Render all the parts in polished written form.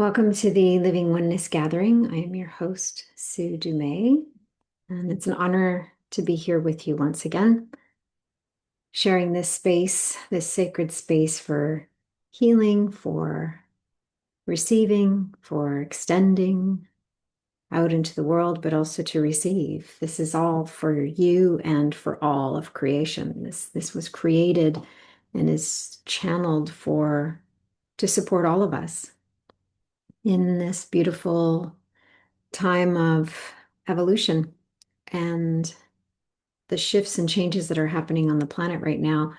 Welcome to the Living Oneness Gathering. I am your host, Sue Dumais, and it's an honor to be here with you once again, sharing this space, this sacred space for healing, for receiving, for extending out into the world, but also to receive. This is all for you and for all of creation. This was created and is channeled to support all of us in this beautiful time of evolution and the shifts and changes that are happening on the planet right now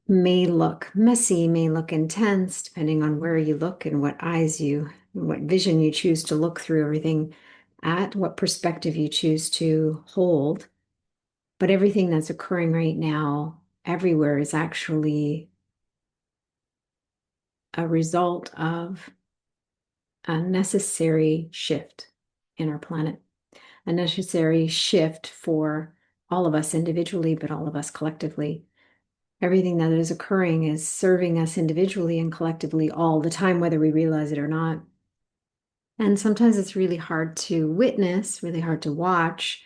may look messy, may look intense, depending on where you look and what vision you choose to look through everything at, what perspective you choose to hold. But everything that's occurring right now, everywhere, is actually a result of a necessary shift in our planet. A necessary shift for all of us individually, but all of us collectively. Everything that is occurring is serving us individually and collectively all the time, whether we realize it or not. And sometimes it's really hard to witness, really hard to watch.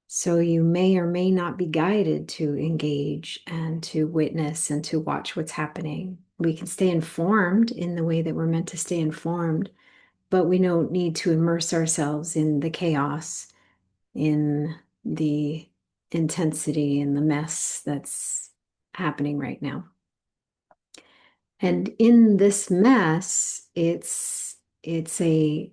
So you may or may not be guided to engage and to witness and to watch what's happening. We can stay informed in the way that we're meant to stay informed, but we don't need to immerse ourselves in the chaos, in the intensity and the mess that's happening right now. And in this mess, it's on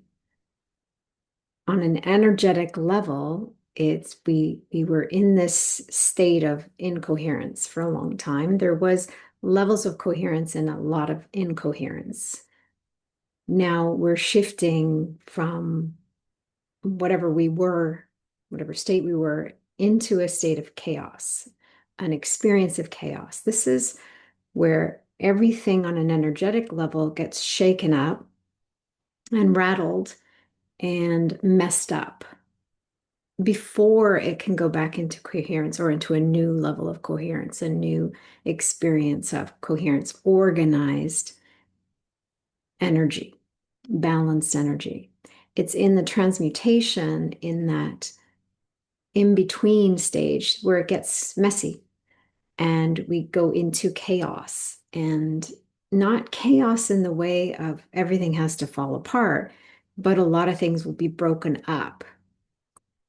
an energetic level, we were in this state of incoherence for a long time. There was levels of coherence and a lot of incoherence. Now we're shifting from whatever state we were, into a state of chaos, an experience of chaos. This is where everything on an energetic level gets shaken up and rattled and messed up before it can go back into coherence or into a new level of coherence, a new experience of coherence, organized energy, balanced energy. It's in the transmutation, in that in between stage where it gets messy and we go into chaos, and not chaos in the way of everything has to fall apart, but a lot of things will be broken up.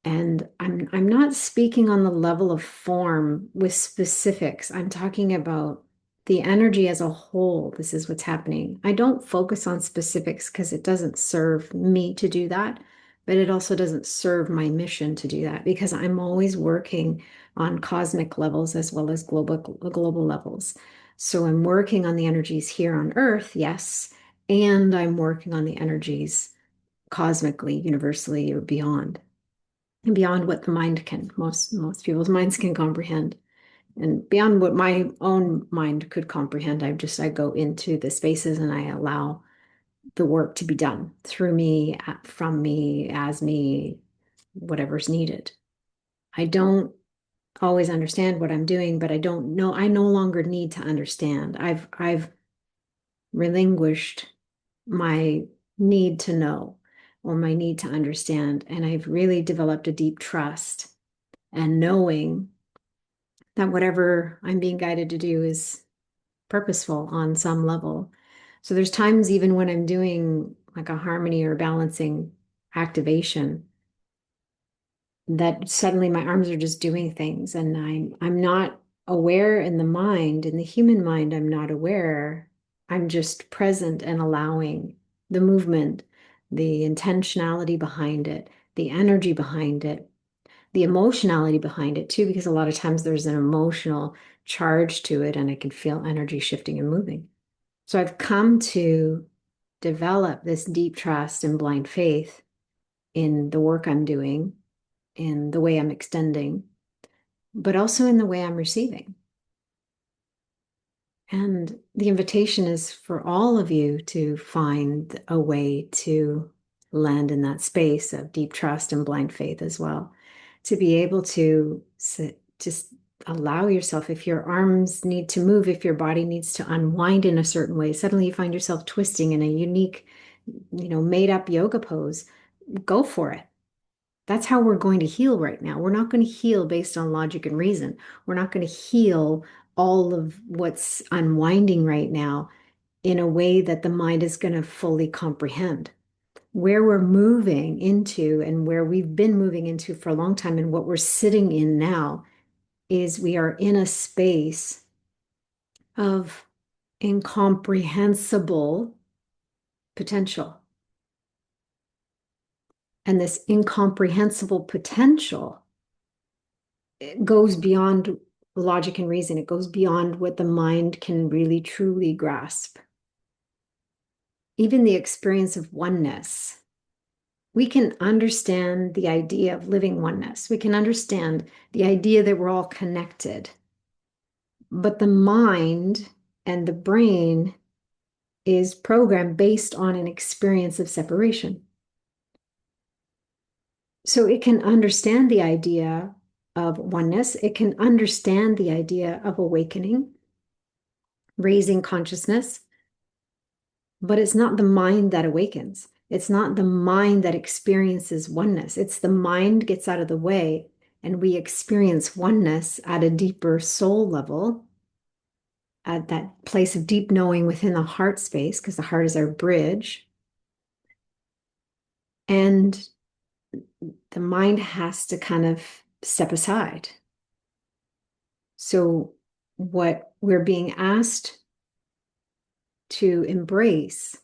And I'm not speaking on the level of form with specifics. I'm talking about the energy as a whole. This is what's happening. I don't focus on specifics because it doesn't serve me to do that, but it also doesn't serve my mission to do that, because I'm always working on cosmic levels as well as global levels. So I'm working on the energies here on Earth, yes, and I'm working on the energies cosmically, universally, or beyond what the mind can, most people's minds can comprehend, and beyond what my own mind could comprehend. I go into the spaces and I allow the work to be done through me, from me, as me, whatever's needed. I don't always understand what I'm doing, but I no longer need to understand. I've relinquished my need to know or my need to understand, and I've really developed a deep trust and knowing that whatever I'm being guided to do is purposeful on some level. So there's times even when I'm doing like a harmony or balancing activation, that suddenly my arms are just doing things, and I'm not aware in the mind, in the human mind. I'm not aware. I'm just present and allowing the movement, the intentionality behind it, the energy behind it, the emotionality behind it too, because a lot of times there's an emotional charge to it and I can feel energy shifting and moving. So I've come to develop this deep trust and blind faith in the work I'm doing, in the way I'm extending, but also in the way I'm receiving. And the invitation is for all of you to find a way to land in that space of deep trust and blind faith as well, to be able to sit, just allow yourself, if your arms need to move, if your body needs to unwind in a certain way, suddenly you find yourself twisting in a unique, made up yoga pose, go for it. That's how we're going to heal right now. We're not going to heal based on logic and reason. We're not going to heal all of what's unwinding right now in a way that the mind is going to fully comprehend. Where we're moving into and where we've been moving into for a long time and what we're sitting in now is we are in a space of incomprehensible potential. And this incomprehensible potential, it goes beyond logic and reason. It goes beyond what the mind can really truly grasp. Even the experience of oneness. We can understand the idea of living oneness. We can understand the idea that we're all connected. But the mind and the brain is programmed based on an experience of separation. So it can understand the idea of oneness. It can understand the idea of awakening, raising consciousness, but it's not the mind that awakens. It's not the mind that experiences oneness. It's the mind gets out of the way and we experience oneness at a deeper soul level, at that place of deep knowing within the heart space, because the heart is our bridge. And the mind has to kind of step aside. So what we're being asked to embrace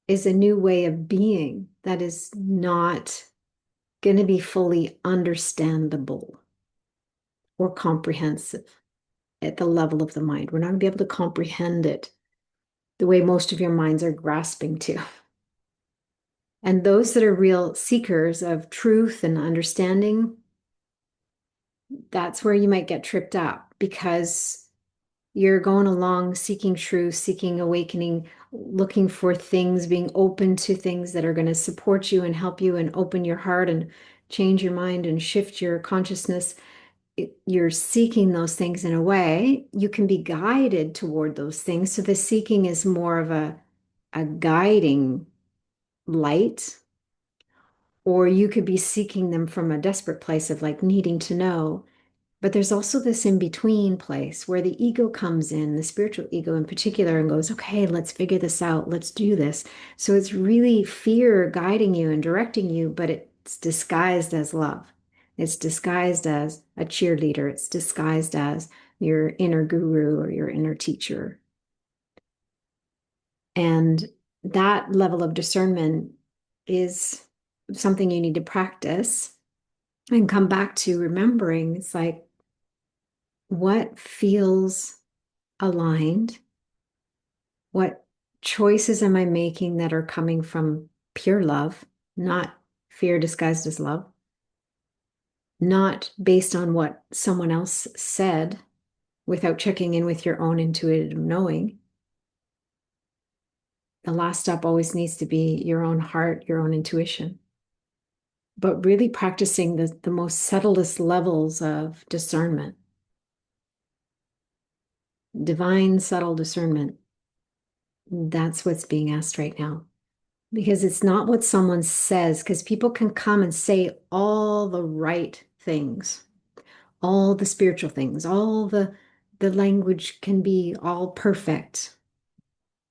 is a new way of being that is not going to be fully understandable or comprehensive at the level of the mind. We're not going to be able to comprehend it the way most of your minds are grasping to. And those that are real seekers of truth and understanding, that's where you might get tripped up because you're going along seeking truth, seeking awakening, looking for things, being open to things that are going to support you and help you and open your heart and change your mind and shift your consciousness. You're seeking those things in a way. You can be guided toward those things. So the seeking is more of a guiding light, or you could be seeking them from a desperate place of like needing to know. But there's also this in-between place where the ego comes in, the spiritual ego in particular, and goes, okay, let's figure this out. Let's do this. So it's really fear guiding you and directing you, but it's disguised as love. It's disguised as a cheerleader. It's disguised as your inner guru or your inner teacher. And that level of discernment is something you need to practice and come back to remembering. It's like, what feels aligned? What choices am I making that are coming from pure love, not fear disguised as love, not based on what someone else said without checking in with your own intuitive knowing? The last step always needs to be your own heart, your own intuition. But really practicing the most subtlest levels of discernment, divine subtle discernment. That's what's being asked right now. Because it's not what someone says, because people can come and say all the right things, all the spiritual things, all the language can be all perfect.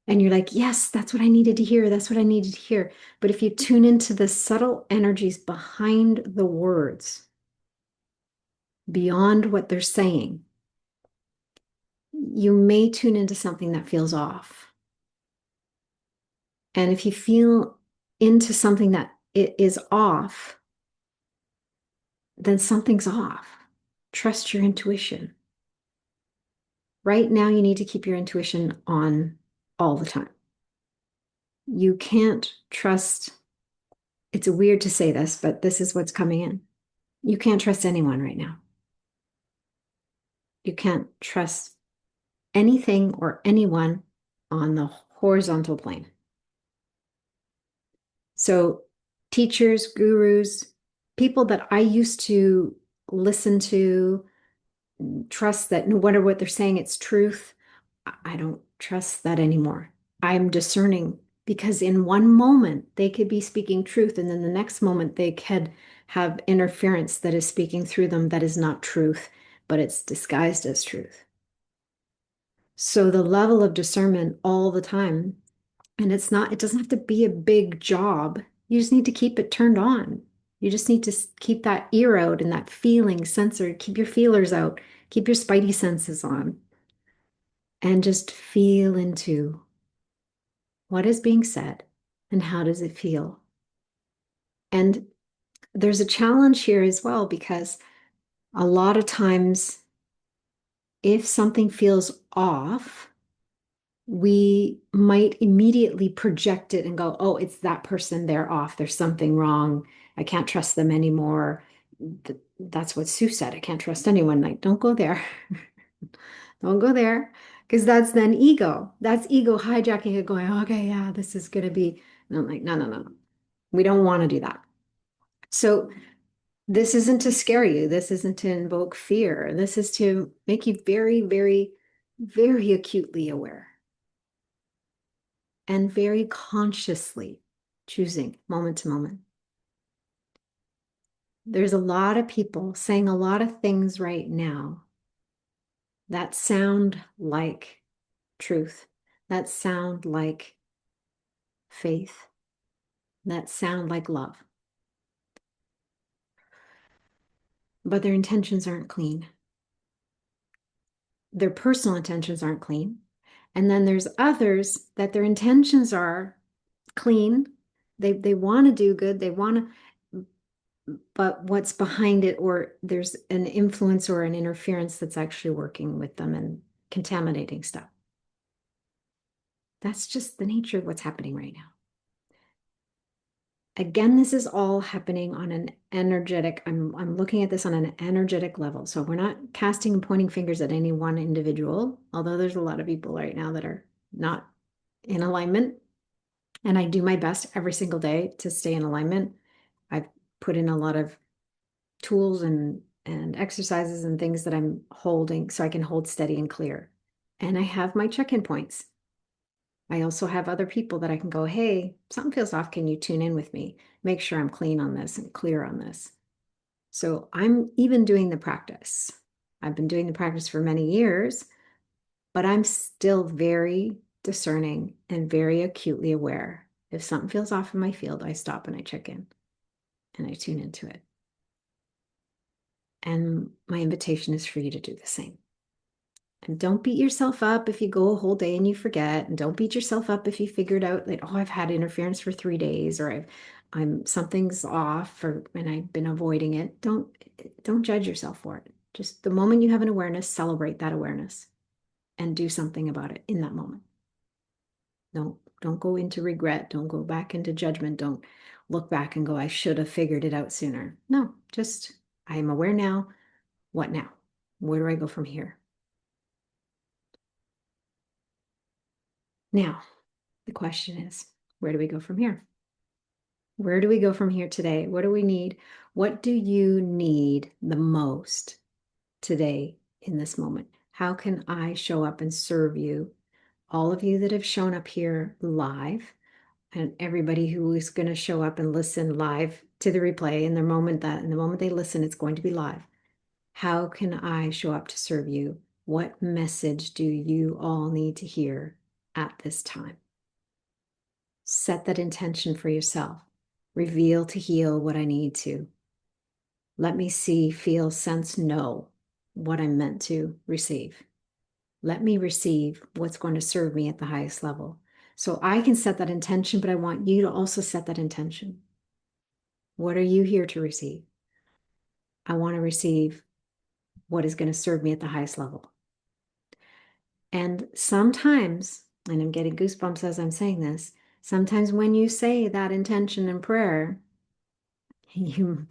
And you're like, yes, that's what I needed to hear. That's what I needed to hear. But if you tune into the subtle energies behind the words, beyond what they're saying, you may tune into something that feels off. And if you feel into something that it is off, then something's off. Trust your intuition. Right now, you need to keep your intuition on all the time. You can't trust, it's weird to say this, but this is what's coming in. You can't trust anyone right now. You can't trust anything or anyone on the horizontal plane. So, teachers, gurus, people that I used to listen to, trust that no matter what they're saying, it's truth. I don't trust that anymore. I'm discerning because in one moment they could be speaking truth, and then the next moment they could have interference that is speaking through them that is not truth, but it's disguised as truth. So the level of discernment all the time, and it doesn't have to be a big job. You just need to keep it turned on. You just need to keep that ear out and that feeling sensor, keep your feelers out, keep your spidey senses on, and just feel into what is being said and how does it feel. And there's a challenge here as well, because a lot of times, if something feels off, we might immediately project it and go, oh, it's that person, they're off, there's something wrong, I can't trust them anymore. That's what Sue said, I can't trust anyone. Like, don't go there. Don't go there, because that's then ego. That's ego hijacking it, going, okay, yeah, this is going to be. And I'm like, no, no, no, no. We don't want to do that. So this isn't to scare you. This isn't to invoke fear. This is to make you very, very, very acutely aware and very consciously choosing moment to moment. There's a lot of people saying a lot of things right now that sound like truth, that sound like faith, that sound like love, but their intentions aren't clean. Their personal intentions aren't clean. And then there's others that their intentions are clean. They want to do good. They want to, but what's behind it, or there's an influence or an interference that's actually working with them and contaminating stuff. That's just the nature of what's happening right now. Again, this is all happening on an energetic, I'm looking at this on an energetic level. So we're not casting and pointing fingers at any one individual, although there's a lot of people right now that are not in alignment. And I do my best every single day to stay in alignment. I've put in a lot of tools and exercises and things that I'm holding so I can hold steady and clear. And I have my check-in points. I also have other people that I can go, hey, something feels off. Can you tune in with me? Make sure I'm clean on this and clear on this. So I'm even doing the practice. I've been doing the practice for many years, but I'm still very discerning and very acutely aware. If something feels off in my field, I stop and I check in and I tune into it. And my invitation is for you to do the same. And don't beat yourself up if you go a whole day and you forget. And don't beat yourself up if you figured out that, oh, I've had interference for 3 days, or I'm something's off, and I've been avoiding it. Don't judge yourself for it. Just the moment you have an awareness, celebrate that awareness and do something about it in that moment. Don't go into regret. Don't go back into judgment. Don't look back and go, I should have figured it out sooner. No, just I'm aware now. What now? Where do I go from here? Now, the question is, where do we go from here? Where do we go from here today? What do we need? What do you need the most today in this moment? How can I show up and serve you? All of you that have shown up here live, and everybody who is going to show up and listen live to the replay in the moment they listen, it's going to be live. How can I show up to serve you? What message do you all need to hear at this time? Set that intention for yourself. Reveal to heal what I need to. Let me see, feel, sense, know what I'm meant to receive. Let me receive what's going to serve me at the highest level. So I can set that intention, but I want you to also set that intention. What are you here to receive? I want to receive what is going to serve me at the highest level. And sometimes, and I'm getting goosebumps as I'm saying this, sometimes when you say that intention in prayer, you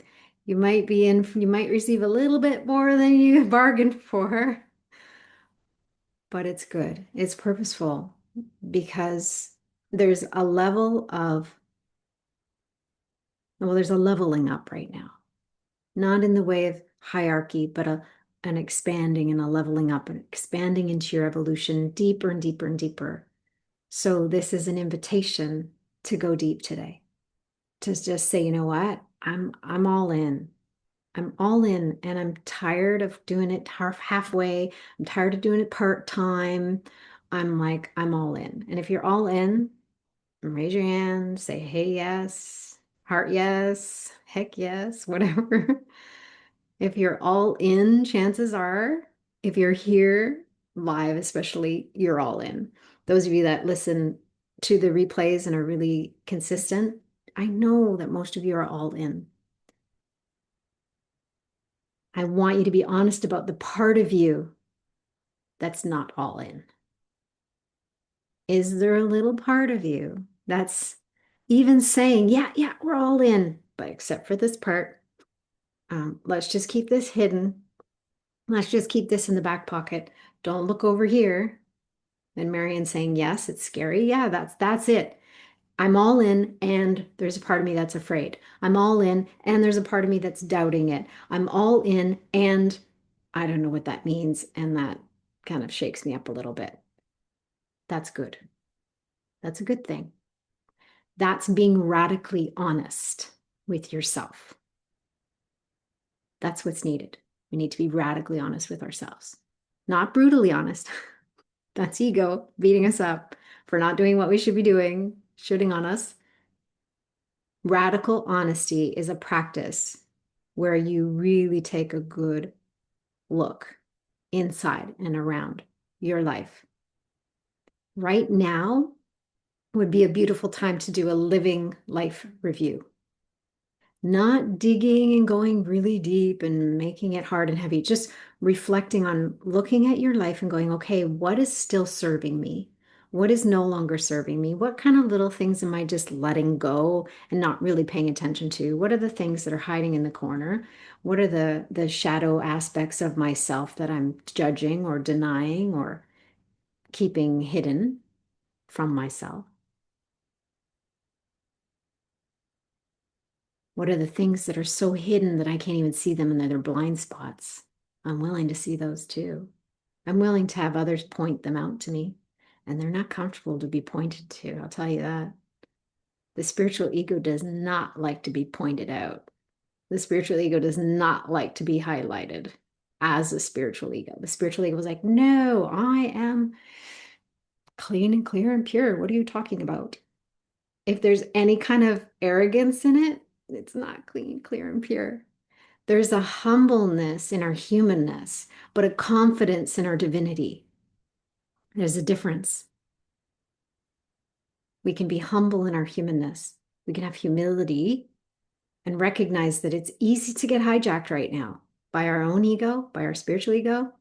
might receive a little bit more than you bargained for, but it's good. It's purposeful, because there's a there's a leveling up right now. Not in the way of hierarchy, but an expanding and a leveling up and expanding into your evolution deeper and deeper and deeper. So this is an invitation to go deep today, to just say, you know what? I'm all in. I'm all in, and I'm tired of doing it halfway. I'm tired of doing it part-time. I'm all in. And if you're all in, raise your hand, say, hey, yes, heart, yes, heck, yes, whatever. If you're all in, chances are, if you're here live, especially, you're all in. Those of you that listen to the replays and are really consistent, I know that most of you are all in. I want you to be honest about the part of you that's not all in. Is there a little part of you that's even saying, yeah, we're all in, but except for this part, let's just keep this hidden. Let's just keep this in the back pocket. Don't look over here. And Marian's saying, yes, it's scary. Yeah, that's it. I'm all in, and there's a part of me that's afraid. I'm all in, and there's a part of me that's doubting it. I'm all in, and I don't know what that means, and that kind of shakes me up a little bit. That's good. That's a good thing. That's being radically honest with yourself. That's what's needed. We need to be radically honest with ourselves, not brutally honest. That's ego beating us up for not doing what we should be doing, shooting on us. Radical honesty is a practice where you really take a good look inside and around your life. Right now would be a beautiful time to do a living life review. Not digging and going really deep and making it hard and heavy, just reflecting on looking at your life and going, okay, what is still serving me? What is no longer serving me? What kind of little things am I just letting go and not really paying attention to? What are the things that are hiding in the corner? What are the shadow aspects of myself that I'm judging or denying or keeping hidden from myself? What are the things that are so hidden that I can't even see them and they're blind spots? I'm willing to see those too. I'm willing to have others point them out to me. And they're not comfortable to be pointed to, I'll tell you that. The spiritual ego does not like to be pointed out. The spiritual ego does not like to be highlighted as a spiritual ego. The spiritual ego was like, no, I am clean and clear and pure. What are you talking about? If there's any kind of arrogance in it, it's not clean, clear, and pure. There's a humbleness in our humanness, but a confidence in our divinity. There's a difference. We can be humble in our humanness. We can have humility and recognize that it's easy to get hijacked right now by our own ego, by our spiritual ego,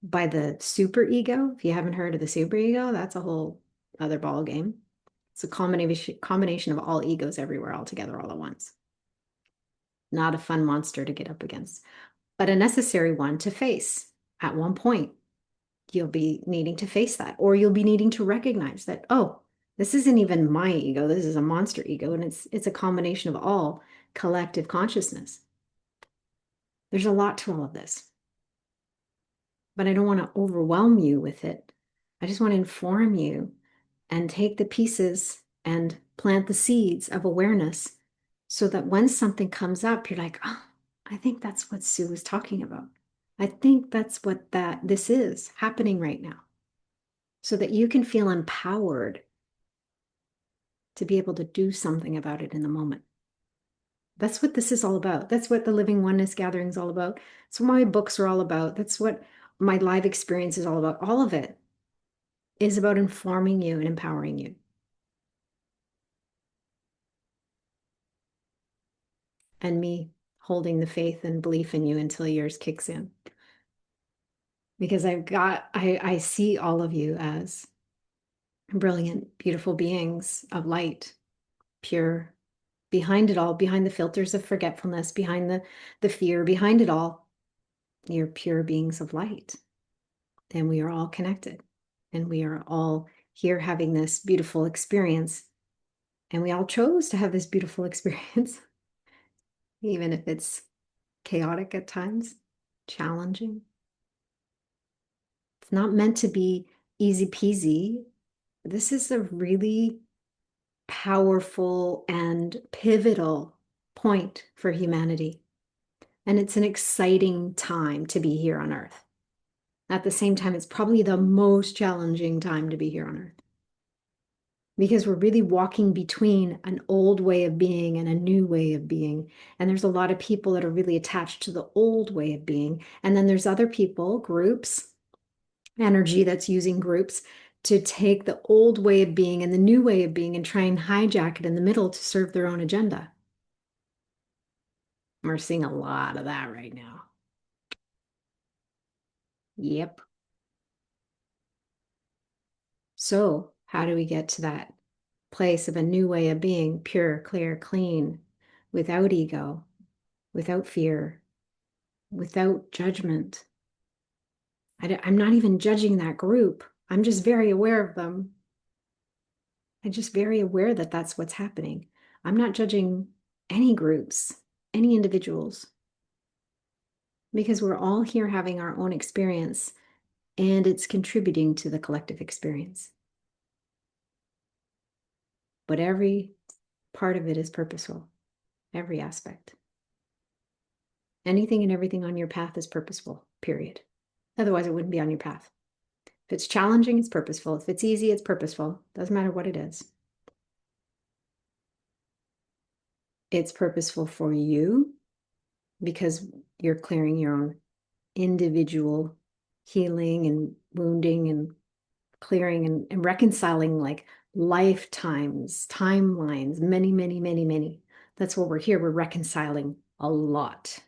by the super ego. If you haven't heard of the super ego, that's a whole other ball game. It's a combination of all egos everywhere, all together, all at once. Not a fun monster to get up against, but a necessary one to face at one point. You'll be needing to face that, or you'll be needing to recognize that, oh, this isn't even my ego. This is a monster ego, and it's a combination of all collective consciousness. There's a lot to all of this, but I don't want to overwhelm you with it. I just want to inform you and take the pieces and plant the seeds of awareness so that when something comes up, you're like, oh, I think that's what Sue was talking about. I think that's what this is happening right now, so that you can feel empowered to be able to do something about it in the moment. That's what this is all about. That's what the Living Oneness Gathering is all about. That's what my books are all about. That's what my live experience is all about. All of it is about informing you and empowering you. And me holding the faith and belief in you until yours kicks in. Because I see all of you as brilliant, beautiful beings of light, pure, behind it all, behind the filters of forgetfulness, behind the fear, behind it all, you're pure beings of light. And we are all connected. And we are all here having this beautiful experience. And we all chose to have this beautiful experience, even if it's chaotic at times, challenging. It's not meant to be easy peasy. This is a really powerful and pivotal point for humanity. And it's an exciting time to be here on Earth. At the same time, it's probably the most challenging time to be here on Earth because we're really walking between an old way of being and a new way of being. And there's a lot of people that are really attached to the old way of being. And then there's other people, groups, energy that's using groups to take the old way of being and the new way of being and try and hijack it in the middle to serve their own agenda. We're seeing a lot of that right now. Yep. So, how do we get to that place of a new way of being, pure, clear, clean, without ego, without fear, without judgment? I'm not even judging that group. I'm just very aware of them. I'm just very aware that that's what's happening. I'm not judging any groups, any individuals, because we're all here having our own experience and it's contributing to the collective experience. But every part of it is purposeful, every aspect. Anything and everything on your path is purposeful, period. Otherwise, it wouldn't be on your path. If it's challenging, it's purposeful. If it's easy, it's purposeful. Doesn't matter what it is. It's purposeful for you because you're clearing your own individual healing and wounding and clearing and reconciling like lifetimes, timelines, many, many, many, many. That's what we're here. We're reconciling a lot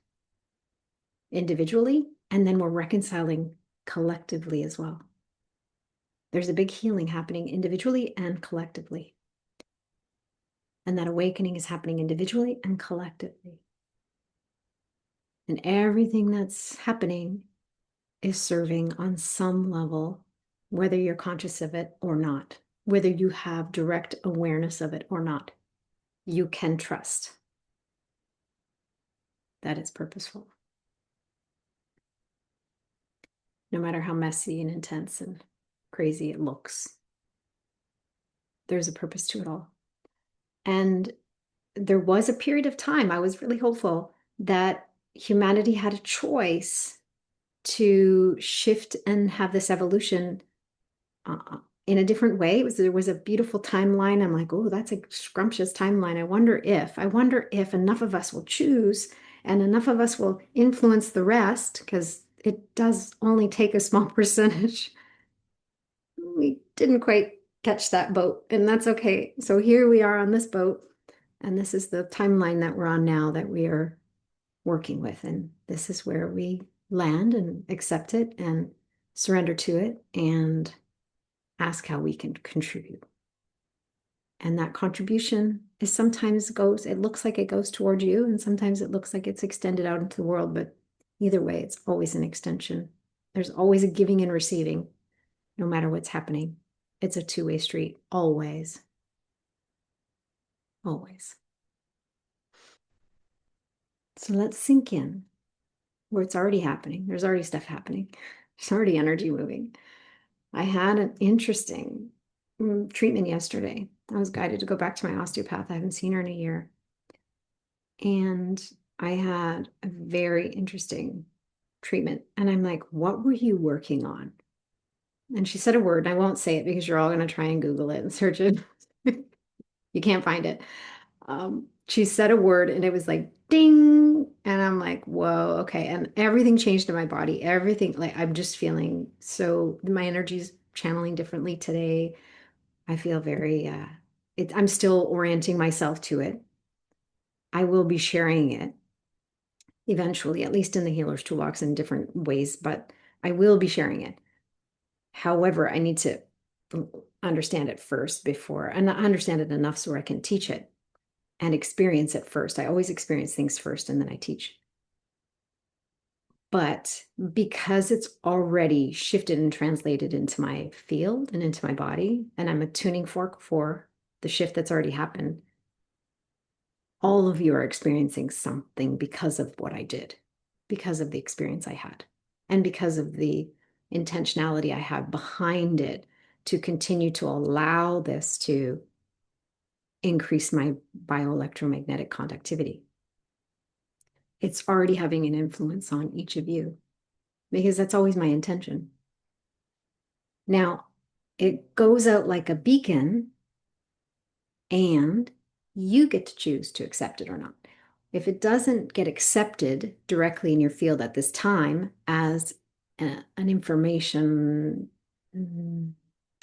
individually, and then we're reconciling collectively as well. There's a big healing happening individually and collectively. And that awakening is happening individually and collectively. And everything that's happening is serving on some level, whether you're conscious of it or not, whether you have direct awareness of it or not. You can trust that it's purposeful. No matter how messy and intense and crazy it looks, there's a purpose to it all. And there was a period of time, I was really hopeful that humanity had a choice to shift and have this evolution in a different way. There was a beautiful timeline. I'm like, oh, that's a scrumptious timeline. I wonder if enough of us will choose and enough of us will influence the rest, because it does only take a small percentage. We didn't quite catch that boat, and that's okay. So here we are on this boat, and this is the timeline that we're on now that we are working with. And this is where we land and accept it and surrender to it and ask how we can contribute. And that contribution is sometimes it looks like it goes toward you, and sometimes it looks like it's extended out into the world. But either way, it's always an extension. There's always a giving and receiving, no matter what's happening. It's a two-way street, always. Always. So let's sink in where it's already happening. There's already stuff happening. There's already energy moving. I had an interesting treatment yesterday. I was guided to go back to my osteopath. I haven't seen her in a year. And I had a very interesting treatment. And I'm like, what were you working on? And she said a word, and I won't say it because you're all going to try and Google it and search it. You can't find it. She said a word and it was like ding. And I'm like, whoa, okay. And everything changed in my body. Everything, like I'm just feeling so, my energy's channeling differently today. I feel very, I'm still orienting myself to it. I will be sharing it eventually, at least in the Healer's Toolbox in different ways, but I will be sharing it. However, I need to understand it first before, and understand it enough so I can teach it and experience it first. I always experience things first and then I teach. But because it's already shifted and translated into my field and into my body, and I'm a tuning fork for the shift that's already happened, all of you are experiencing something because of what I did. because of the experience I had and because of the intentionality I had behind it to continue to allow this to increase my bioelectromagnetic conductivity. It's already having an influence on each of you because that's always my intention. Now, it goes out like a beacon, and you get to choose to accept it or not. If it doesn't get accepted directly in your field at this time as an information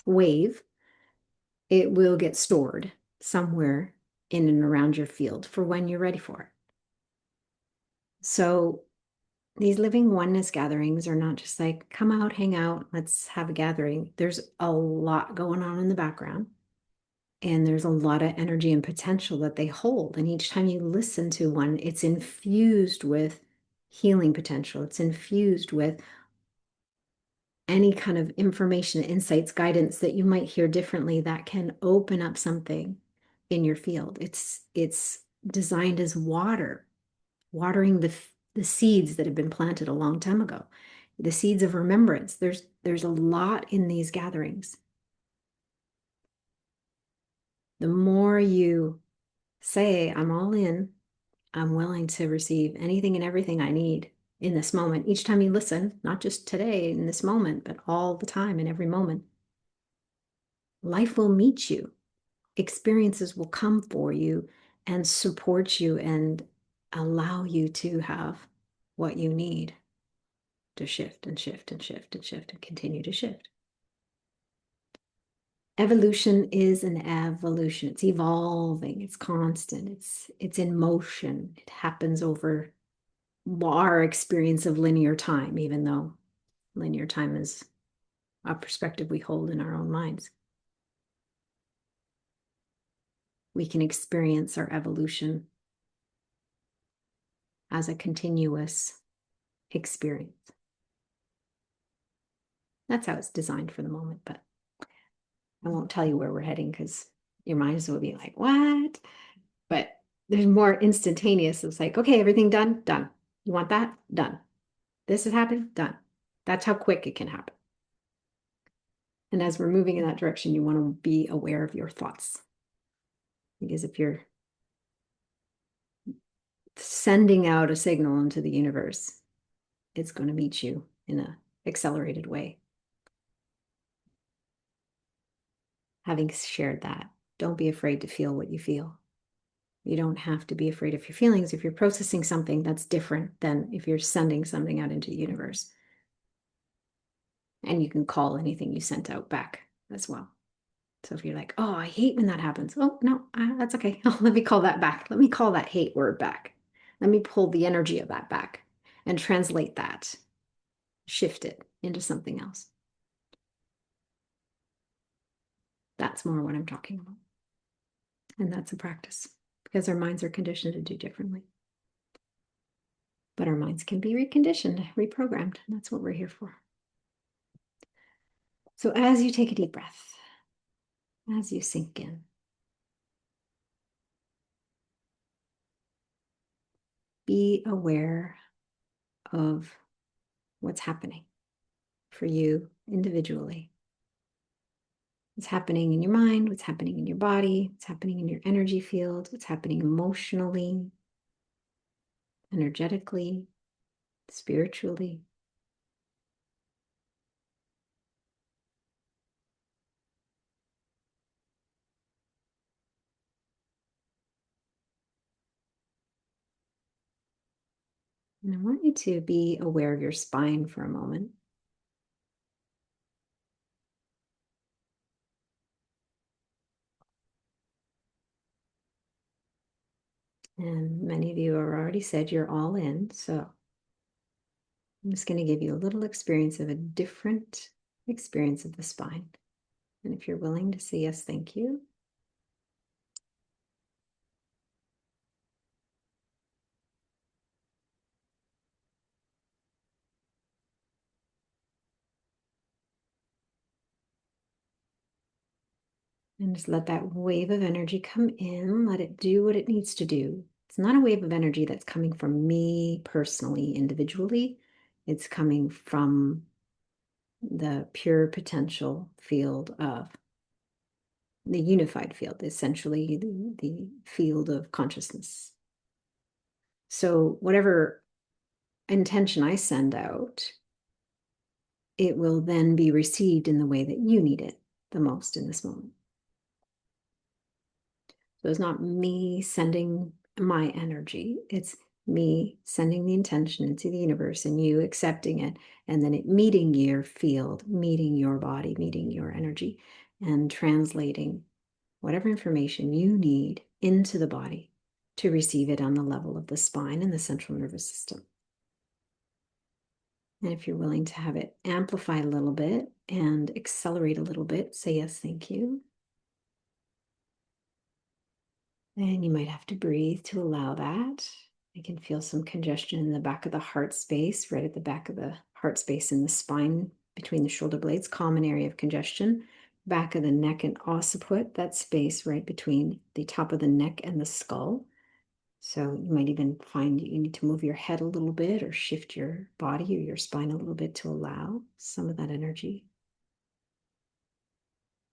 wave, it will get stored somewhere in and around your field for when you're ready for it. So these living oneness gatherings are not just like, come out, hang out, let's have a gathering. There's a lot going on in the background. And there's a lot of energy and potential that they hold. And each time you listen to one, it's infused with healing potential. It's infused with any kind of information, insights, guidance that you might hear differently that can open up something in your field. It's designed as water, watering the seeds that have been planted a long time ago, the seeds of remembrance. There's a lot in these gatherings. The more you say, I'm all in, I'm willing to receive anything and everything I need in this moment. Each time you listen, not just today in this moment, but all the time in every moment, life will meet you. Experiences will come for you and support you and allow you to have what you need to shift and shift and shift and shift and continue to shift. Evolution is an evolution. It's evolving. It's constant. It's in motion. It happens over our experience of linear time, even though linear time is a perspective we hold in our own minds. We can experience our evolution as a continuous experience. That's how it's designed for the moment, but I won't tell you where we're heading because your minds will be like, what? But there's more instantaneous. It's like, okay, everything done? Done. You want that? Done. This has happened? Done. That's how quick it can happen. And as we're moving in that direction, you want to be aware of your thoughts. Because if you're sending out a signal into the universe, it's going to meet you in an accelerated way. Having shared that, don't be afraid to feel what you feel. You don't have to be afraid of your feelings. If you're processing something, that's different than if you're sending something out into the universe. And you can call anything you sent out back as well. So if you're like, oh, I hate when that happens. Oh, no, that's okay. Oh, let me call that back. Let me call that hate word back. Let me pull the energy of that back and translate that, shift it into something else. That's more what I'm talking about. And that's a practice because our minds are conditioned to do differently. But our minds can be reconditioned, reprogrammed. And that's what we're here for. So as you take a deep breath, as you sink in, be aware of what's happening for you individually. What's happening in your mind, what's happening in your body, what's happening in your energy field, what's happening emotionally, energetically, spiritually. And I want you to be aware of your spine for a moment. And many of you have already said you're all in, so I'm just going to give you a little experience of a different experience of the spine. And if you're willing to say yes, thank you. And just let that wave of energy come in, let it do what it needs to do It's not a wave of energy that's coming from me personally, individually. It's coming from the pure potential field of the unified field, essentially the field of consciousness. So whatever intention I send out, it will then be received in the way that you need it the most in this moment. So it's not me sending my energy, it's me sending the intention into the universe and you accepting it, and then it meeting your field, meeting your body, meeting your energy, and translating whatever information you need into the body to receive it on the level of the spine and the central nervous system. And if you're willing to have it amplify a little bit and accelerate a little bit, say yes, thank you. And you might have to breathe to allow that. I can feel some congestion in the back of the heart space, right at the back of the heart space in the spine between the shoulder blades, common area of congestion. Back of the neck and occiput, that space right between the top of the neck and the skull. So you might even find you need to move your head a little bit or shift your body or your spine a little bit to allow some of that energy.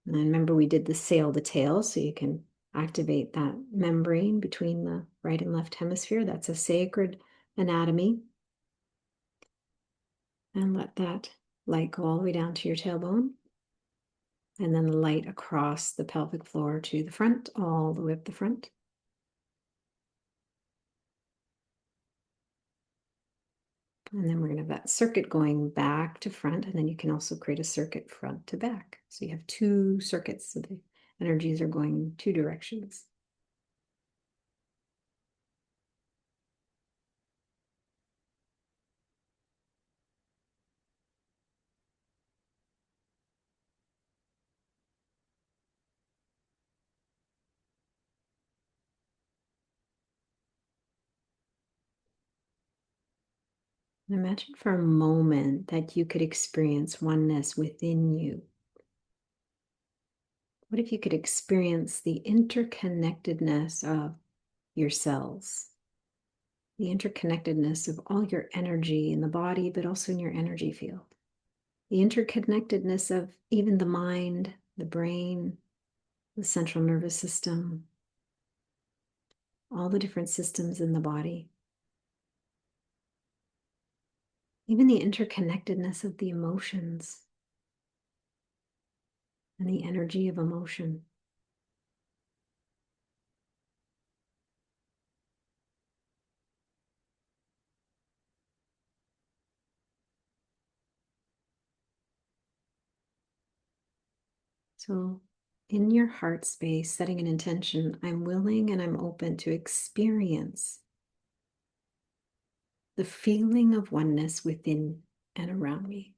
And then remember we did the sail the tail, so you can activate that membrane between the right and left hemisphere. That's a sacred anatomy. And let that light go all the way down to your tailbone. And then the light across the pelvic floor to the front, all the way up the front. And then we're going to have that circuit going back to front, and then you can also create a circuit front to back. So you have two circuits, so the energies are going two directions. Imagine for a moment that you could experience oneness within you. What if you could experience the interconnectedness of your cells, the interconnectedness of all your energy in the body, but also in your energy field, the interconnectedness of even the mind, the brain, the central nervous system, all the different systems in the body, even the interconnectedness of the emotions and the energy of emotion. So in your heart space, setting an intention, I'm willing and I'm open to experience the feeling of oneness within and around me.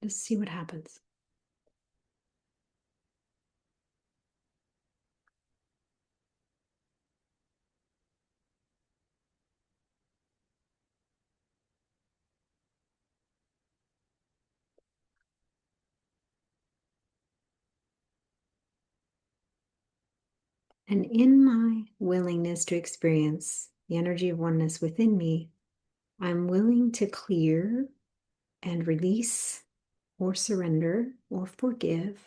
Just see what happens. And in my willingness to experience the energy of oneness within me, I'm willing to clear and release or surrender or forgive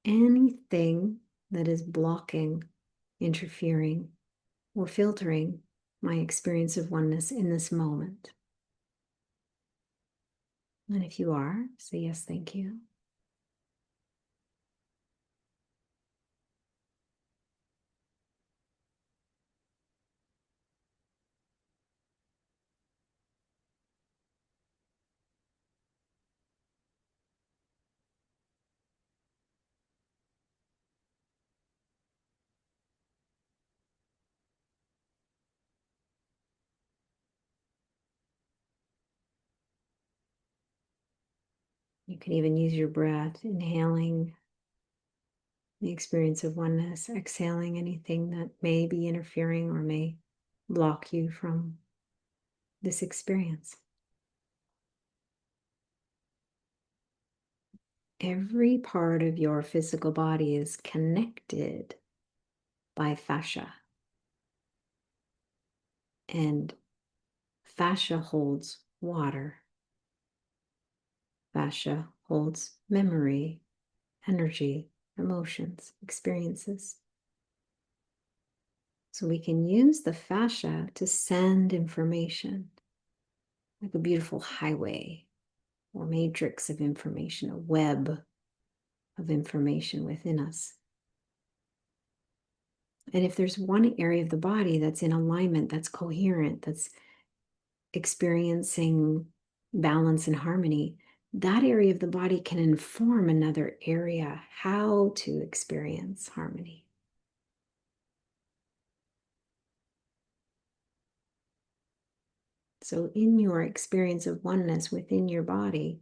anything that is blocking, interfering, or filtering my experience of oneness in this moment. And if you are, say yes, thank you. You can even use your breath, inhaling the experience of oneness, exhaling anything that may be interfering or may block you from this experience. Every part of your physical body is connected by fascia. And fascia holds water. Fascia holds memory, energy, emotions, experiences. So we can use the fascia to send information, like a beautiful highway or matrix of information, a web of information within us. And if there's one area of the body that's in alignment, that's coherent, that's experiencing balance and harmony, that area of the body can inform another area how to experience harmony. So, in your experience of oneness within your body,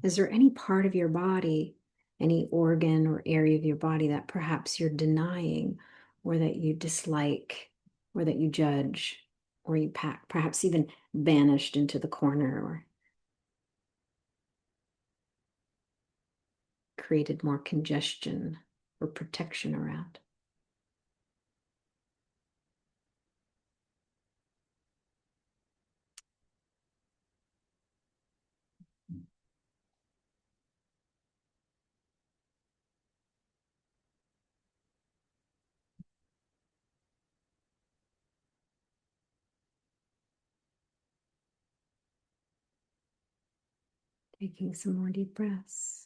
is there any part of your body, any organ or area of your body that perhaps you're denying, or that you dislike, or that you judge, or you perhaps even banished into the corner, or created more congestion or protection around? Taking some more deep breaths.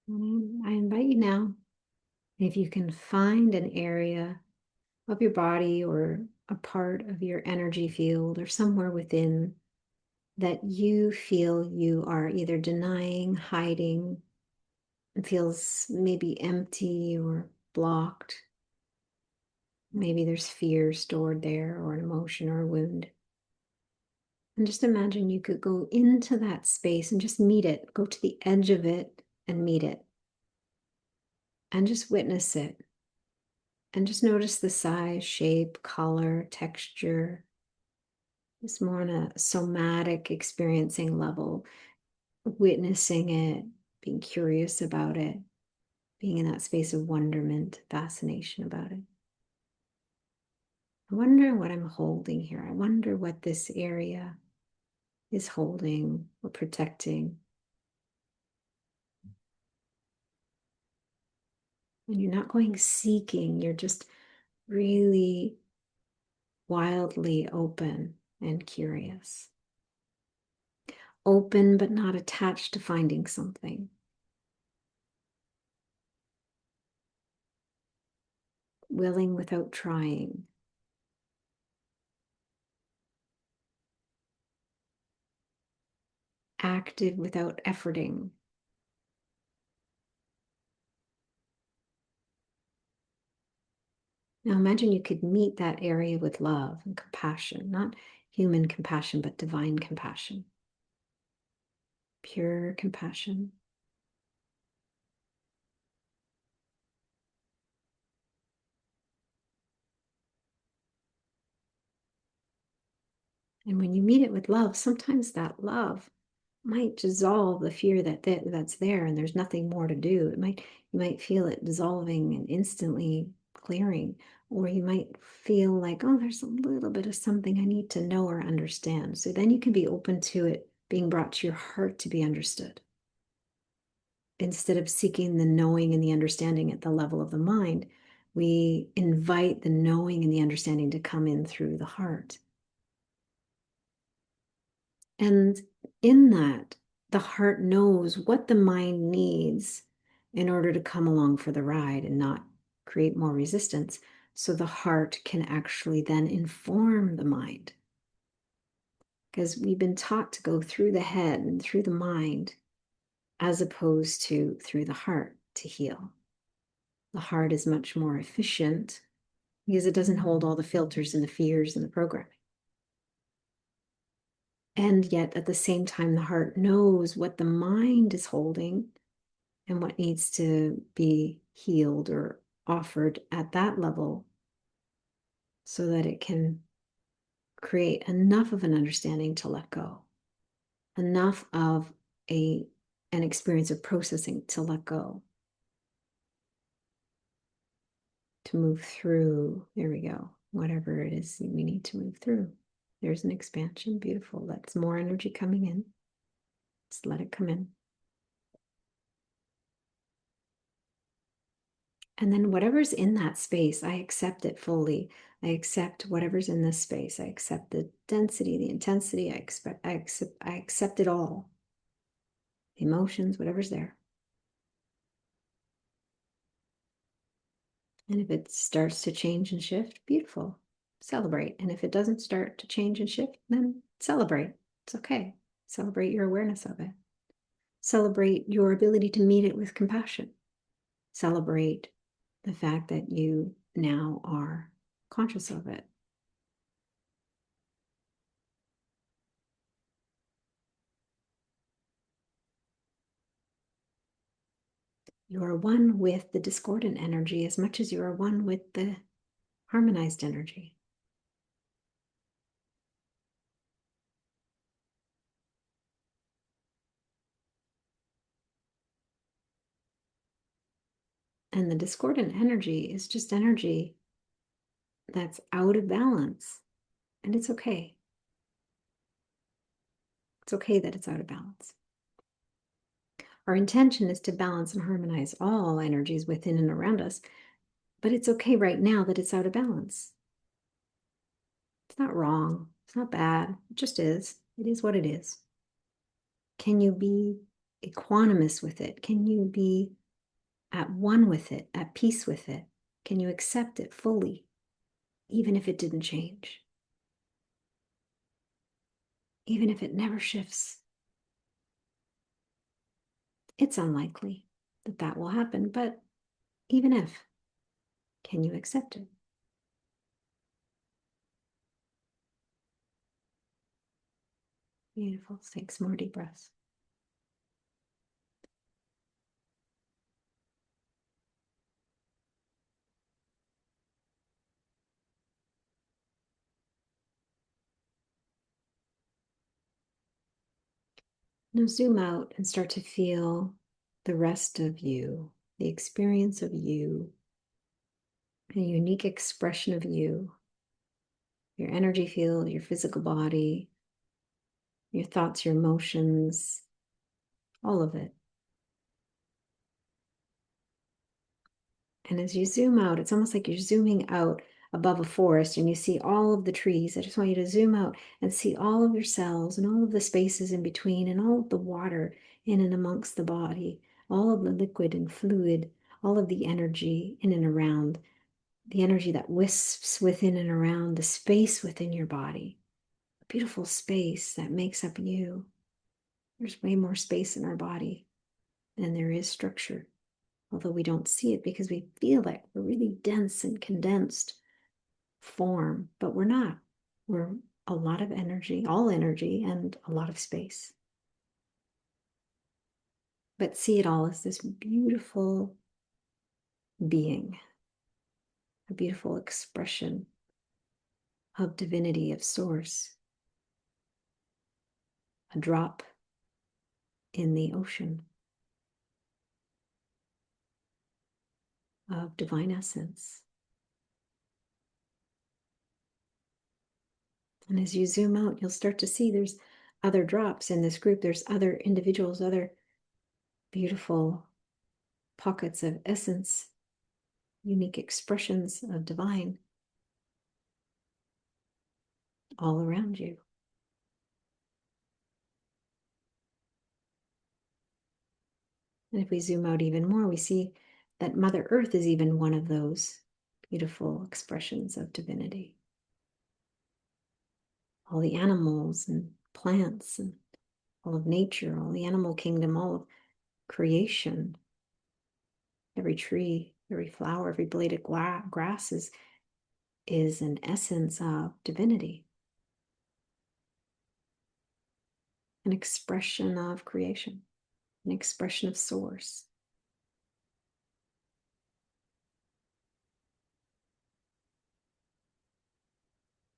And I invite you now, if you can find an area of your body or a part of your energy field or somewhere within that you feel you are either denying, hiding, and feels maybe empty or blocked. Maybe there's fear stored there, or an emotion or a wound. And just imagine you could go into that space and just meet it, go to the edge of it and meet it, and just witness it. And just notice the size, shape, color, texture. It's more on a somatic experiencing level, witnessing it, being curious about it, being in that space of wonderment, fascination about it. I wonder what I'm holding here. I wonder what this area is holding or protecting. And you're not going seeking, you're just really wildly open and curious. Open but not attached to finding something. Willing without trying. Active without efforting. Now imagine you could meet that area with love and compassion, not human compassion, but divine compassion. Pure compassion. And when you meet it with love, sometimes that love might dissolve the fear that's there, and there's nothing more to do. You might feel it dissolving and instantly clearing, or you might feel like, oh, there's a little bit of something I need to know or understand. So then you can be open to it being brought to your heart to be understood. Instead of seeking the knowing and the understanding at the level of the mind, we invite the knowing and the understanding to come in through the heart. And in that, the heart knows what the mind needs in order to come along for the ride and not create more resistance. So the heart can actually then inform the mind. Because we've been taught to go through the head and through the mind, as opposed to through the heart to heal. The heart is much more efficient because it doesn't hold all the filters and the fears and the programming. And yet, at the same time, the heart knows what the mind is holding and what needs to be healed or offered at that level so that it can create enough of an understanding to let go, enough of an experience of processing to let go, to move through. There we go. Whatever it is we need to move through. There's an expansion. Beautiful. That's more energy coming in. Just let it come in. And then whatever's in that space, I accept it fully. I accept whatever's in this space. I accept the density, the intensity. I accept it all. The emotions, whatever's there. And if it starts to change and shift, beautiful. Celebrate. And if it doesn't start to change and shift, then celebrate. It's okay. Celebrate your awareness of it. Celebrate your ability to meet it with compassion. Celebrate the fact that you now are conscious of it. You are one with the discordant energy as much as you are one with the harmonized energy. And the discordant energy is just energy that's out of balance. And it's okay. It's okay that it's out of balance. Our intention is to balance and harmonize all energies within and around us, but it's okay right now that it's out of balance. It's not wrong. It's not bad. It just is. It is what it is. Can you be equanimous with it? Can you be at one with it, at peace with it? Can you accept it fully, even if it didn't change? Even if it never shifts? It's unlikely that that will happen, but even if, can you accept it? Beautiful. Take some more deep breaths. Now zoom out and start to feel the rest of you, the experience of you, a unique expression of you, your energy field, your physical body, your thoughts, your emotions, all of it. And as you zoom out, it's almost like you're zooming out above a forest and you see all of the trees. I just want you to zoom out and see all of your cells and all of the spaces in between and all of the water in and amongst the body, all of the liquid and fluid, all of the energy in and around, the energy that wisps within and around the space within your body, a beautiful space that makes up you. There's way more space in our body than there is structure, although we don't see it because we feel like we're really dense and condensed form, but we're not. We're a lot of energy, all energy, and a lot of space. But see it all as this beautiful being, a beautiful expression of divinity, of source, a drop in the ocean of divine essence. And as you zoom out, you'll start to see there's other drops in this group. There's other individuals, other beautiful pockets of essence, unique expressions of divine all around you. And if we zoom out even more, we see that Mother Earth is even one of those beautiful expressions of divinity. All the animals and plants and all of nature, all the animal kingdom, all of creation, every tree, every flower, every blade of grass is an essence of divinity, an expression of creation, an expression of source.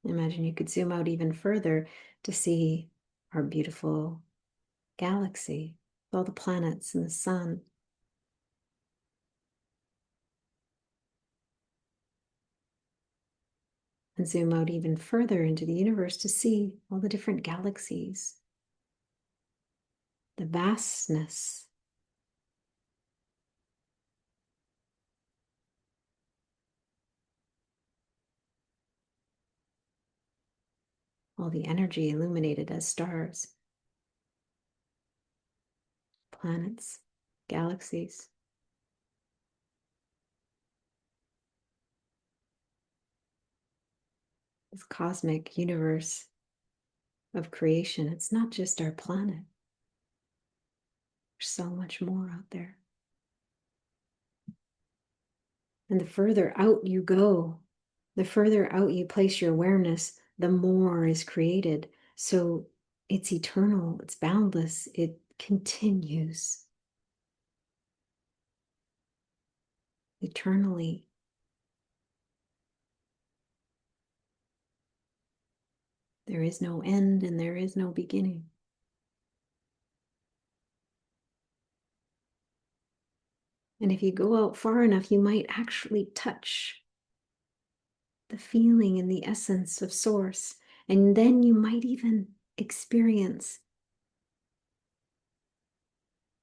Imagine you could zoom out even further to see our beautiful galaxy, all the planets and the sun. And zoom out even further into the universe to see all the different galaxies, the vastness. All the energy illuminated as stars, planets, galaxies. This cosmic universe of creation, it's not just our planet. There's so much more out there. And the further out you go, the further out you place your awareness, the more is created. So it's eternal, it's boundless, it continues eternally. There is no end and there is no beginning. And if you go out far enough, you might actually touch the feeling and the essence of Source. And then you might even experience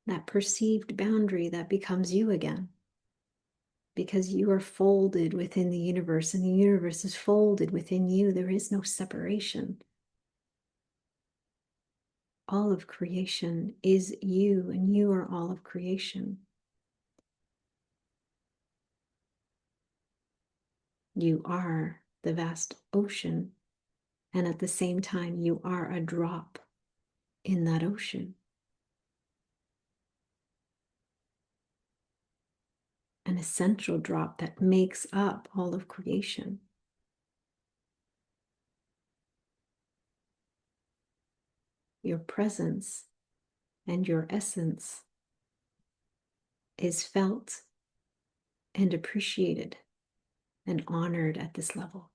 that perceived boundary that becomes you again. Because you are folded within the universe and the universe is folded within you. There is no separation. All of creation is you, and you are all of creation. You are the vast ocean, and at the same time, you are a drop in that ocean. An essential drop that makes up all of creation. Your presence and your essence is felt and appreciated and honored at this level.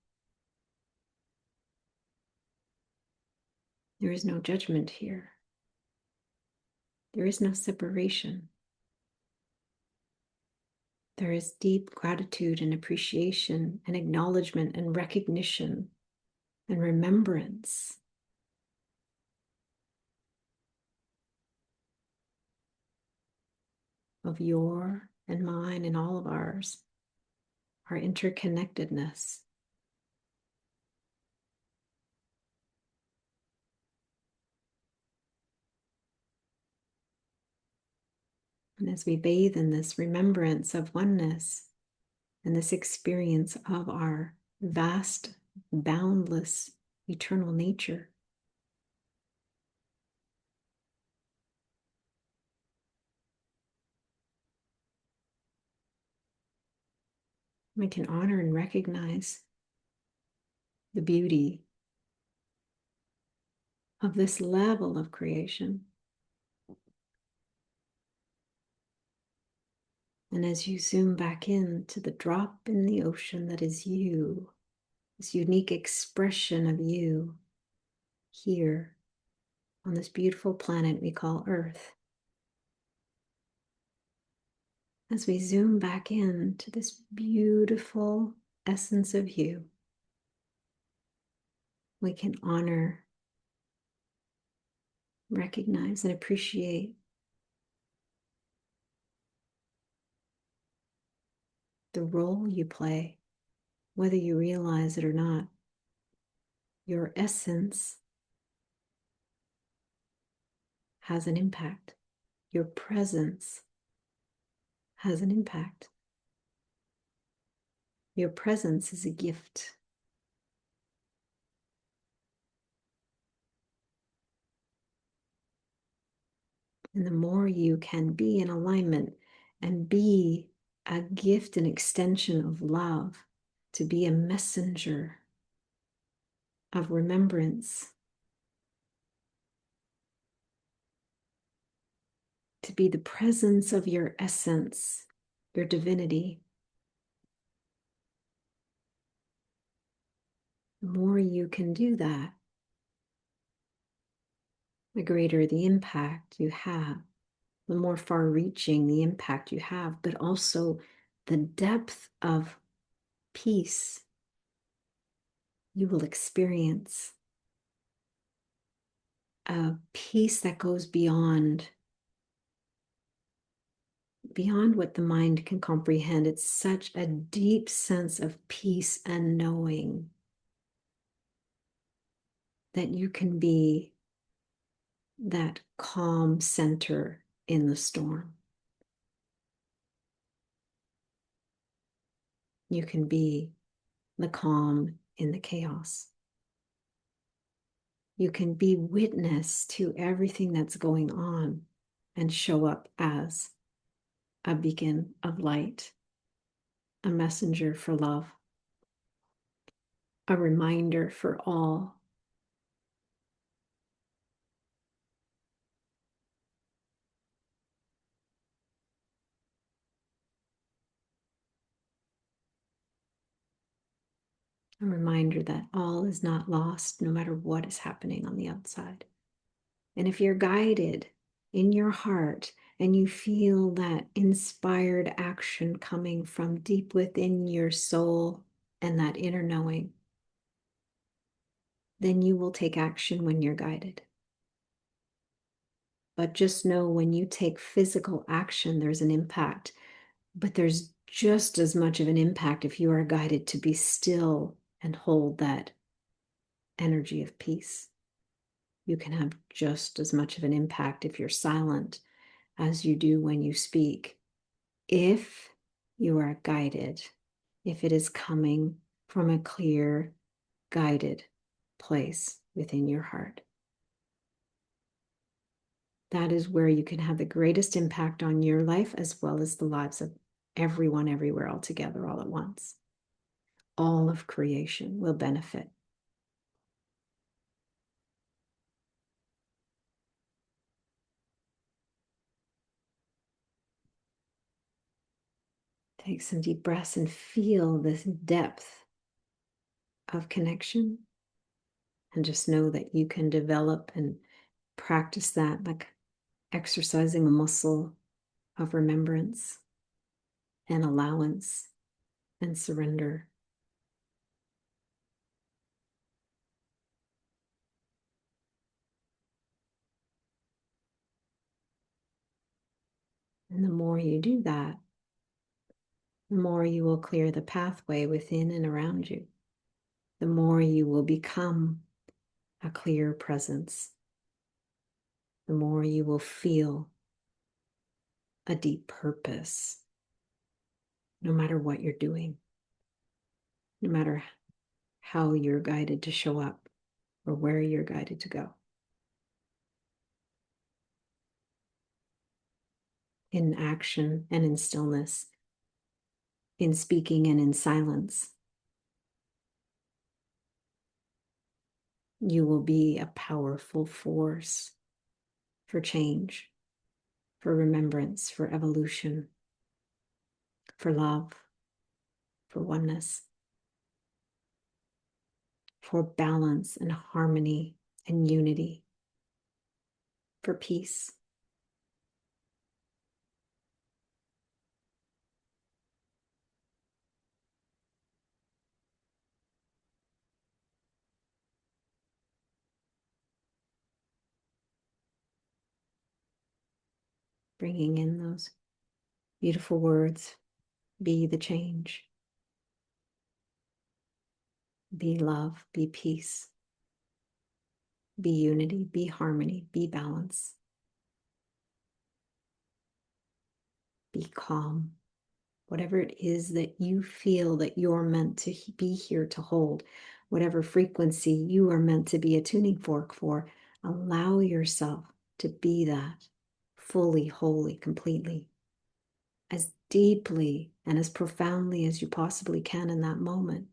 There is no judgment here. There is no separation. There is deep gratitude and appreciation and acknowledgement and recognition and remembrance. Of your and mine and all of ours, our interconnectedness. And as we bathe in this remembrance of oneness and this experience of our vast, boundless, eternal nature, we can honor and recognize the beauty of this level of creation. And as you zoom back in to the drop in the ocean that is you, this unique expression of you here on this beautiful planet we call Earth, as we zoom back in to this beautiful essence of you, we can honor, recognize, and appreciate the role you play, whether you realize it or not. Your essence has an impact. Your presence has an impact. Your presence is a gift. And the more you can be in alignment and be a gift, an extension of love, to be a messenger of remembrance, to be the presence of your essence, your divinity, The more you can do that, the greater the impact you have, the more far-reaching the impact you have, but also the depth of peace you will experience, a peace that goes beyond what the mind can comprehend. It's such a deep sense of peace and knowing that you can be that calm center in the storm. You can be the calm in the chaos. You can be witness to everything that's going on and show up as a beacon of light, a messenger for love, a reminder for all. A reminder that all is not lost, no matter what is happening on the outside. And if you're guided in your heart and you feel that inspired action coming from deep within your soul and that inner knowing, then you will take action when you're guided. But just know when you take physical action, there's an impact, but there's just as much of an impact if you are guided to be still and hold that energy of peace. You can have just as much of an impact if you're silent as you do when you speak, if you are guided, if it is coming from a clear, guided place within your heart. That is where you can have the greatest impact on your life as well as the lives of everyone, everywhere, all together, all at once. All of creation will benefit. Take some deep breaths and feel this depth of connection. And just know that you can develop and practice that like exercising a muscle of remembrance and allowance and surrender. And the more you do that, the more you will clear the pathway within and around you. The more you will become a clear presence. The more you will feel a deep purpose, no matter what you're doing, no matter how you're guided to show up or where you're guided to go. In action and in stillness, in speaking and in silence, you will be a powerful force for change, for remembrance, for evolution, for love, for oneness, for balance and harmony and unity, for peace. Bringing in those beautiful words, be the change, be love, be peace, be unity, be harmony, be balance, be calm. Whatever it is that you feel that you're meant to be here to hold, whatever frequency you are meant to be a tuning fork for, allow yourself to be that fully, wholly, completely, as deeply and as profoundly as you possibly can in that moment.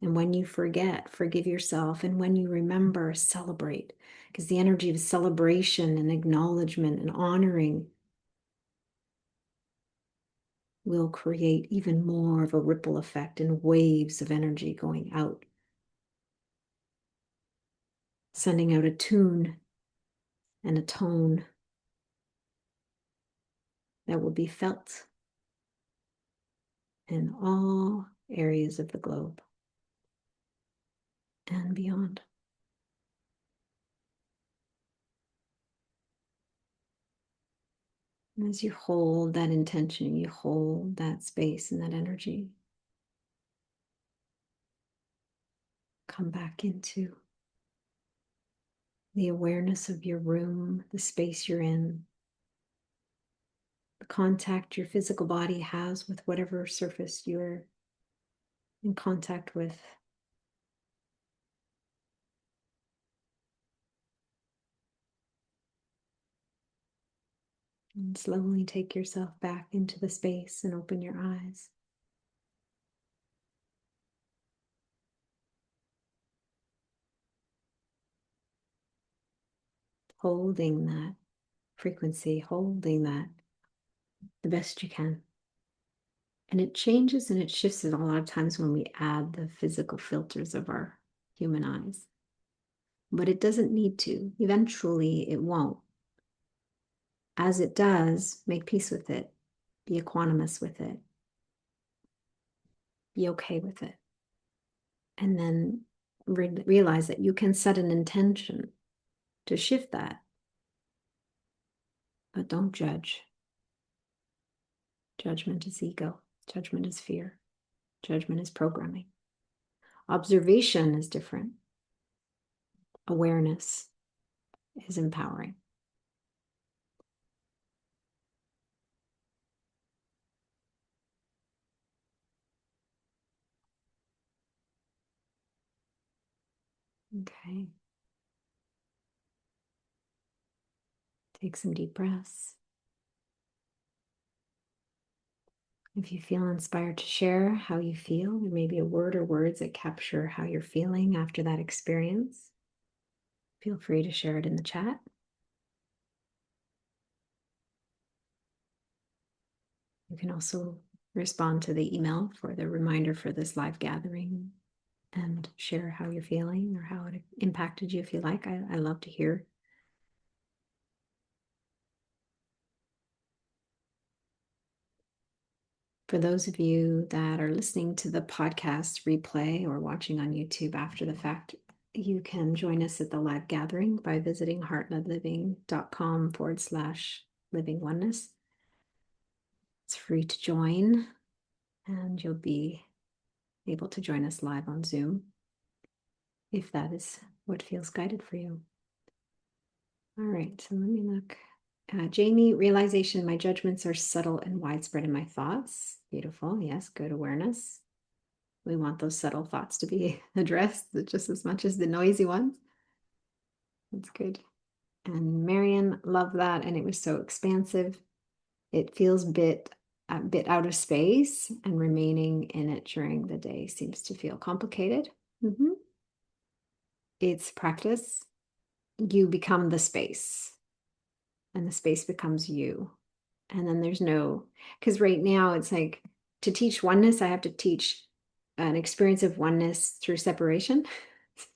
And when you forget, forgive yourself. And when you remember, celebrate. Because the energy of celebration and acknowledgement and honoring will create even more of a ripple effect and waves of energy going out sending out a tune and a tone that will be felt in all areas of the globe and beyond. And as you hold that intention, you hold that space and that energy, come back into the awareness of your room, the space you're in, the contact your physical body has with whatever surface you're in contact with. And slowly take yourself back into the space and open your eyes. Holding that frequency, holding that the best you can. And it changes and it shifts a lot of times when we add the physical filters of our human eyes. But it doesn't need to. Eventually, it won't. As it does, make peace with it. Be equanimous with it. Be okay with it. And then realize that you can set an intention to shift that. But don't judge. Judgment is ego. Judgment is fear. Judgment is programming. Observation is different. Awareness is empowering. Okay. Take some deep breaths. If you feel inspired to share how you feel, there may be a word or words that capture how you're feeling after that experience. Feel free to share it in the chat. You can also respond to the email for the reminder for this live gathering and share how you're feeling or how it impacted you if you like. I love to hear. For those of you that are listening to the podcast replay or watching on YouTube after the fact, you can join us at the live gathering by visiting heartledliving.com/living oneness. It's free to join, and you'll be able to join us live on Zoom if that is what feels guided for you. All right, so let me look. Jamie, realization, my judgments are subtle and widespread in my thoughts. Beautiful. Yes, good awareness. We want those subtle thoughts to be addressed just as much as the noisy ones. That's good. And Marion, love that. And it was so expansive. It feels a bit out of space, and remaining in it during the day seems to feel complicated. It's practice. You become the space, and the space becomes you. And then there's no, because right now it's like, to teach oneness, I have to teach an experience of oneness through separation.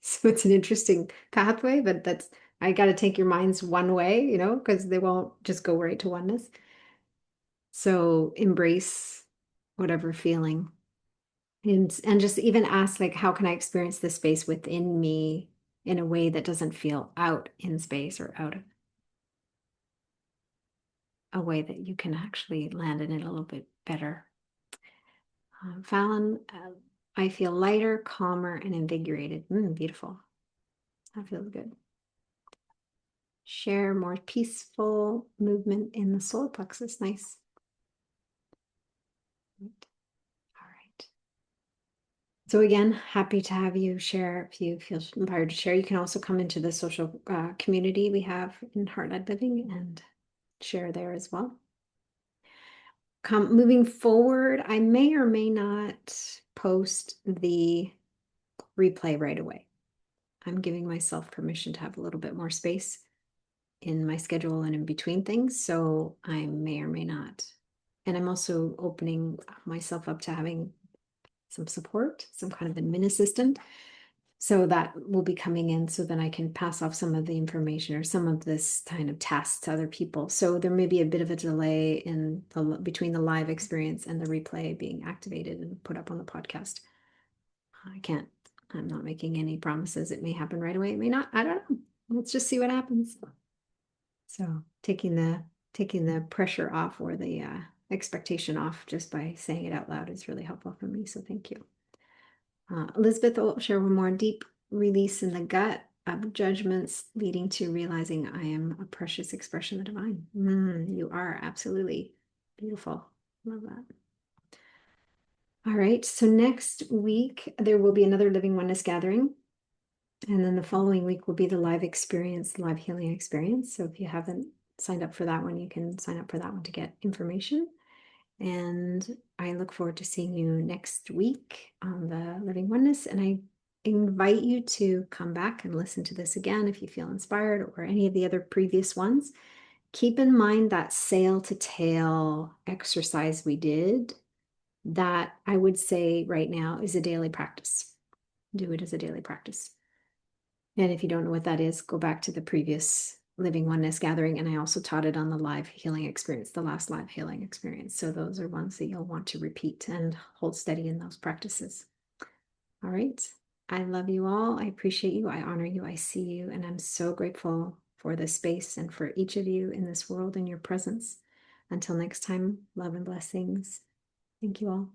So it's an interesting pathway, but I got to take your minds one way, because they won't just go right to oneness. So embrace whatever feeling, and just even ask, like, how can I experience this space within me in a way that doesn't feel out in space or out of a way that you can actually land in it a little bit better. Fallon, I feel lighter, calmer, and invigorated. Beautiful. That feels good. Share more peaceful movement in the solar plexus. Nice. All right. So again, happy to have you share if you feel inspired to share. You can also come into the social community we have in Heart-Led Living and share there as well. Moving forward, I may or may not post the replay right away. I'm giving myself permission to have a little bit more space in my schedule and in between things, so I may or may not. And I'm also opening myself up to having some support, some kind of admin assistant. So that will be coming in so then I can pass off some of the information or some of this kind of tasks to other people. So there may be a bit of a delay in between the live experience and the replay being activated and put up on the podcast. I'm not making any promises. It may happen right away. It may not. I don't know. Let's just see what happens. So taking the pressure off or the expectation off just by saying it out loud is really helpful for me. So thank you. Elizabeth will share one more. Deep release in the gut of judgments leading to realizing I am a precious expression of the divine. You are absolutely beautiful. Love that. All right. So next week, there will be another Living Oneness gathering. And then the following week will be the live experience, live healing experience. So if you haven't signed up for that one, you can sign up for that one to get information. And I look forward to seeing you next week on the Living Oneness. And I invite you to come back and listen to this again if you feel inspired, or any of the other previous ones. Keep in mind that sail to tail exercise we did, that I would say right now is a daily practice. Do it as a daily practice. And if you don't know what that is, go back to the previous Living Oneness gathering. And I also taught it on the live healing experience, the last live healing experience. So those are ones that you'll want to repeat and hold steady in those practices. All right. I love you all. I appreciate you. I honor you. I see you. And I'm so grateful for this space and for each of you in this world and your presence. Until next time, love and blessings. Thank you all.